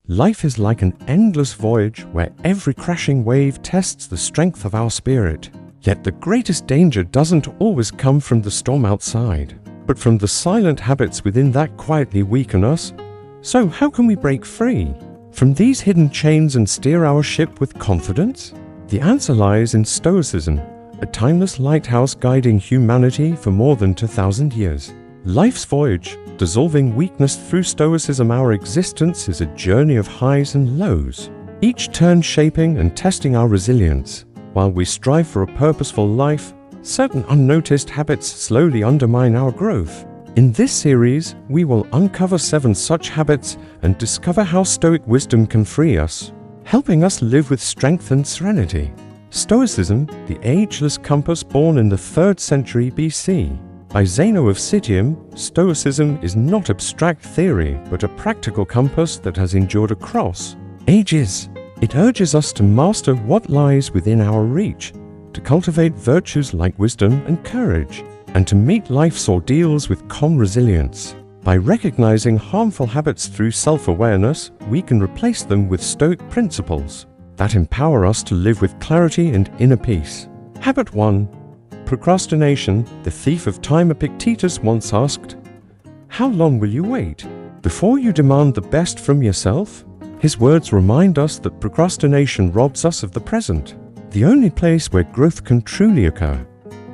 Life is like an endless voyage where every crashing wave tests the strength of our spirit. Yet the greatest danger doesn't always come from the storm outside, but from the silent habits within that quietly weaken us. So how can we break free from these hidden chains and steer our ship with confidence? The answer lies in Stoicism, a timeless lighthouse guiding humanity for more than 2,000 years. Life's voyage, dissolving weakness through Stoicism, our existence is a journey of highs and lows, each turn shaping and testing our resilience. While we strive for a purposeful life, certain unnoticed habits slowly undermine our growth. In this series, we will uncover 7 such habits and discover how Stoic wisdom can free us, helping us live with strength and serenity. Stoicism, the ageless compass born in the 3rd century BC. By Zeno of Citium, Stoicism is not abstract theory, but a practical compass that has endured across ages. It urges us to master what lies within our reach, to cultivate virtues like wisdom and courage, and to meet life's ordeals with calm resilience. By recognizing harmful habits through self-awareness, we can replace them with Stoic principles that empower us to live with clarity and inner peace. Habit 1. Procrastination. The thief of time Epictetus once asked, "How long will you wait before you demand the best from yourself?" His words remind us that procrastination robs us of the present, the only place where growth can truly occur.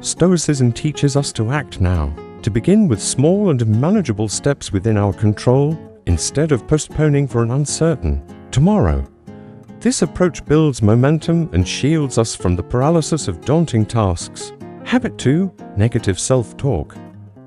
Stoicism teaches us to act now, to begin with small and manageable steps within our control, instead of postponing for an uncertain tomorrow. This approach builds momentum and shields us from the paralysis of daunting tasks. Habit 2. Negative self-talk.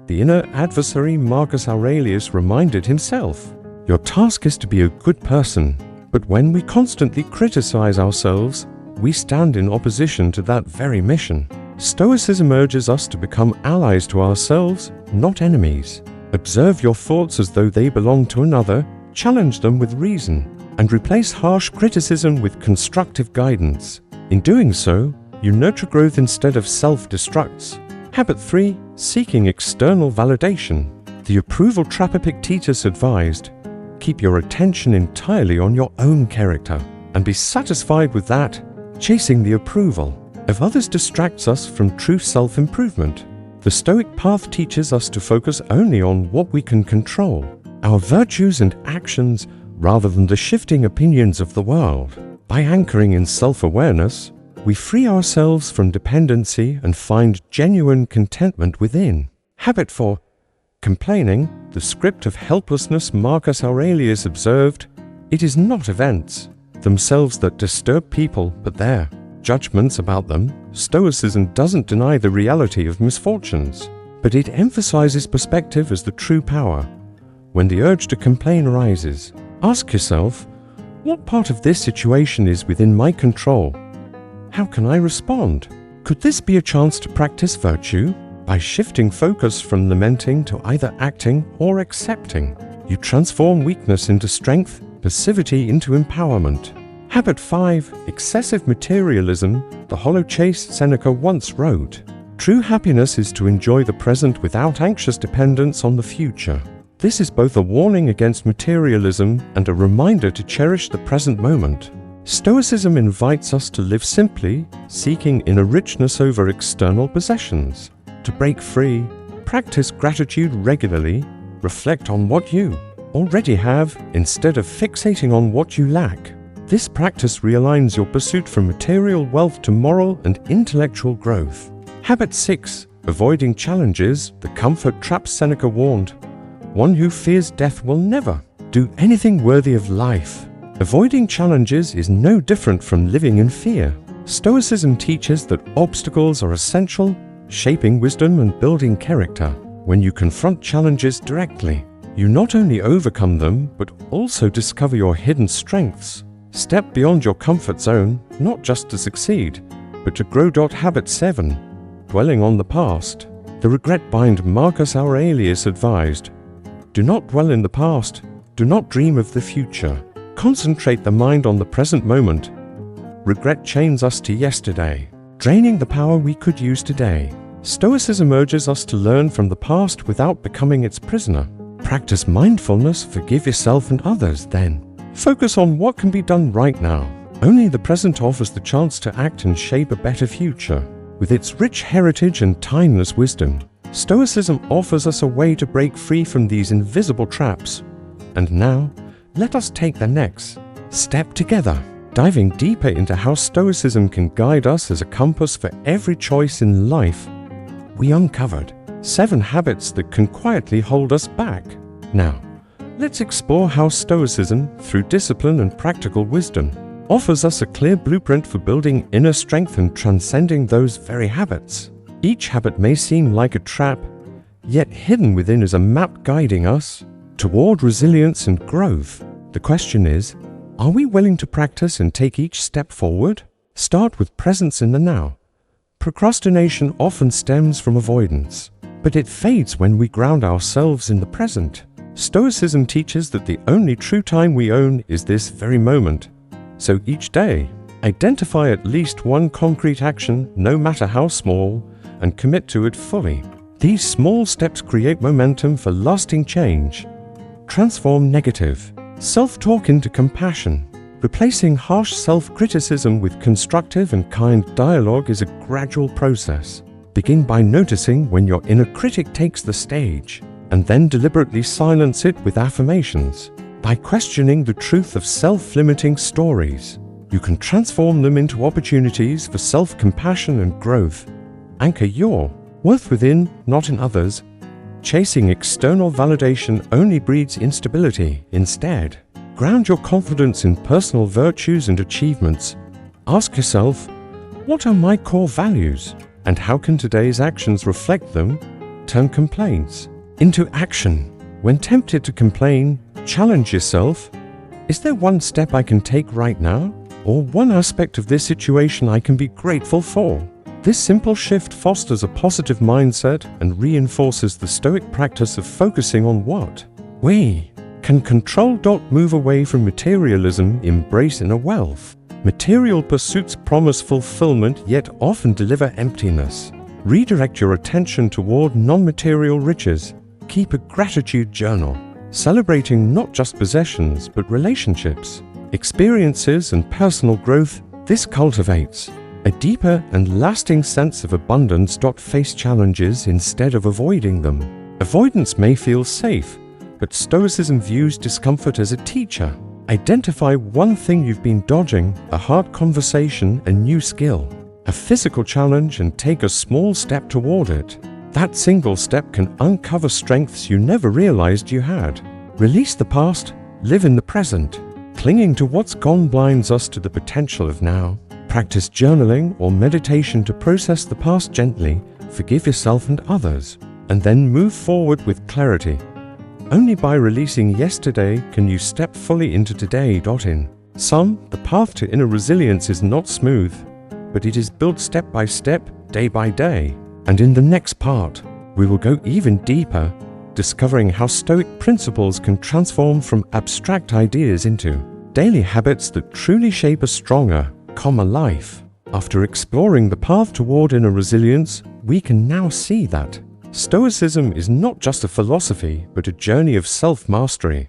The inner adversary Marcus Aurelius reminded himself, "Your task is to be a good person." But when we constantly criticize ourselves, we stand in opposition to that very mission. Stoicism urges us to become allies to ourselves, not enemies. Observe your thoughts as though they belong to another, challenge them with reason, and replace harsh criticism with constructive guidance. In doing so, you nurture growth instead of self-destructs. Habit 3. Seeking external validation. The approval trap Epictetus advised, "Keep your attention entirely on your own character, and be satisfied with that." Chasing the approval of others distracts us from true self-improvement. The Stoic path teaches us to focus only on what we can control, our virtues and actions, rather than the shifting opinions of the world. By anchoring in self-awareness, we free ourselves from dependency and find genuine contentment within. Habit 4. Complaining. The script of helplessness Marcus Aurelius observed, "It is not events themselves that disturb people, but their judgments about them." Stoicism doesn't deny the reality of misfortunes, but it emphasizes perspective as the true power. When the urge to complain arises, ask yourself, what part of this situation is within my control? How can I respond? Could this be a chance to practice virtue? By shifting focus from lamenting to either acting or accepting, you transform weakness into strength, passivity into empowerment. Habit 5. Excessive materialism. The hollow chase Seneca once wrote, "True happiness is to enjoy the present without anxious dependence on the future." This is both a warning against materialism and a reminder to cherish the present moment. Stoicism invites us to live simply, seeking inner richness over external possessions. To break free, practice gratitude regularly, reflect on what you already have instead of fixating on what you lack. This practice realigns your pursuit from material wealth to moral and intellectual growth. Habit 6. Avoiding challenges. The comfort trap Seneca warned, "One who fears death will never do anything worthy of life." Avoiding challenges is no different from living in fear. Stoicism teaches that obstacles are essential, shaping wisdom and building character. When you confront challenges directly, you not only overcome them, but also discover your hidden strengths. Step beyond your comfort zone, not just to succeed, but to grow. Habit 7. Dwelling on the past. The regret-bind Marcus Aurelius advised, "Do not dwell in the past, do not dream of the future. Concentrate the mind on the present moment." Regret chains us to yesterday, draining the power we could use today. Stoicism urges us to learn from the past without becoming its prisoner. Practice mindfulness, forgive yourself and others, then Focus on what can be done right now. Only the present offers the chance to act and shape a better future. With its rich heritage and timeless wisdom, Stoicism offers us a way to break free from these invisible traps. And now, let us take the next step together, diving deeper into how Stoicism can guide us as a compass for every choice in life. We uncovered 7 habits that can quietly hold us back. Now, let's explore how Stoicism, through discipline and practical wisdom, offers us a clear blueprint for building inner strength and transcending those very habits. Each habit may seem like a trap, yet hidden within is a map guiding us toward resilience and growth. The question is, are we willing to practice and take each step forward? Start with presence in the now. Procrastination often stems from avoidance, but it fades when we ground ourselves in the present. Stoicism teaches that the only true time we own is this very moment. So each day, identify at least one concrete action, no matter how small, and commit to it fully. These small steps create momentum for lasting change. Transform negative self-talk into compassion. Replacing harsh self-criticism with constructive and kind dialogue is a gradual process. Begin by noticing when your inner critic takes the stage, and then deliberately silence it with affirmations. By questioning the truth of self-limiting stories, you can transform them into opportunities for self-compassion and growth. Anchor your worth within, not in others. Chasing external validation only breeds instability. Instead, ground your confidence in personal virtues and achievements. Ask yourself, what are my core values, and how can today's actions reflect them? Turn complaints into action. When tempted to complain, challenge yourself. Is there one step I can take right now? Or one aspect of this situation I can be grateful for? This simple shift fosters a positive mindset and reinforces the Stoic practice of focusing on what we can control. Move away from materialism, embrace inner wealth. Material pursuits promise fulfillment yet often deliver emptiness. Redirect your attention toward non-material riches. Keep a gratitude journal, celebrating not just possessions but relationships, experiences, and personal growth. This cultivates a deeper and lasting sense of abundance. Face challenges instead of avoiding them. Avoidance may feel safe, but Stoicism views discomfort as a teacher. Identify one thing you've been dodging, a hard conversation, a new skill, a physical challenge, and take a small step toward it. That single step can uncover strengths you never realized you had. Release the past, live in the present. Clinging to what's gone blinds us to the potential of now. Practice journaling or meditation to process the past gently, forgive yourself and others, and then move forward with clarity. Only by releasing yesterday can you step fully into today. In sum, the path to inner resilience is not smooth, but it is built step by step, day by day. And in the next part, we will go even deeper, discovering how Stoic principles can transform from abstract ideas into daily habits that truly shape a stronger, calmer life. After exploring the path toward inner resilience, we can now see that Stoicism is not just a philosophy, but a journey of self-mastery.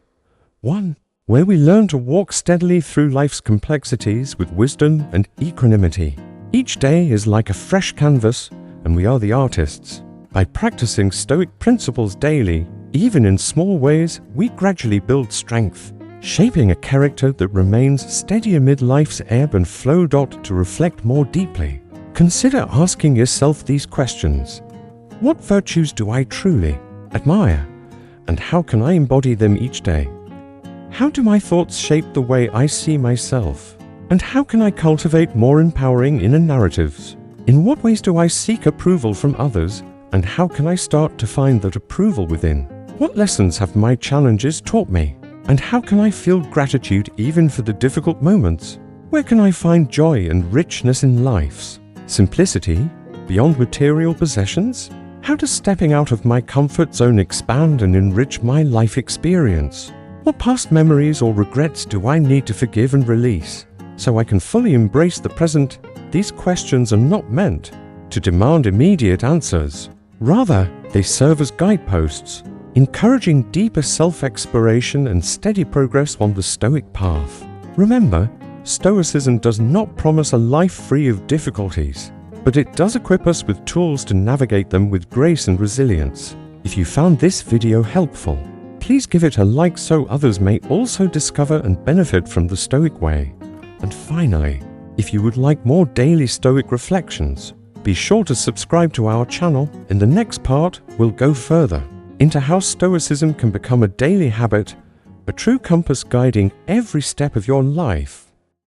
One where we learn to walk steadily through life's complexities with wisdom and equanimity. Each day is like a fresh canvas, and we are the artists. By practicing Stoic principles daily, even in small ways, we gradually build strength, shaping a character that remains steady amid life's ebb and flow. To reflect more deeply, consider asking yourself these questions. What virtues do I truly admire, and how can I embody them each day? How do my thoughts shape the way I see myself, and how can I cultivate more empowering inner narratives? In what ways do I seek approval from others, and how can I start to find that approval within? What lessons have my challenges taught me, and how can I feel gratitude even for the difficult moments? Where can I find joy and richness in life's simplicity beyond material possessions? How does stepping out of my comfort zone expand and enrich my life experience? What past memories or regrets do I need to forgive and release so I can fully embrace the present? These questions are not meant to demand immediate answers. Rather, they serve as guideposts, encouraging deeper self-exploration and steady progress on the Stoic path. Remember, Stoicism does not promise a life free of difficulties, but it does equip us with tools to navigate them with grace and resilience. If you found this video helpful, please give it a like so others may also discover and benefit from the Stoic way. And finally, if you would like more daily Stoic reflections, be sure to subscribe to our channel. In the next part, we'll go further into how Stoicism can become a daily habit, a true compass guiding every step of your life.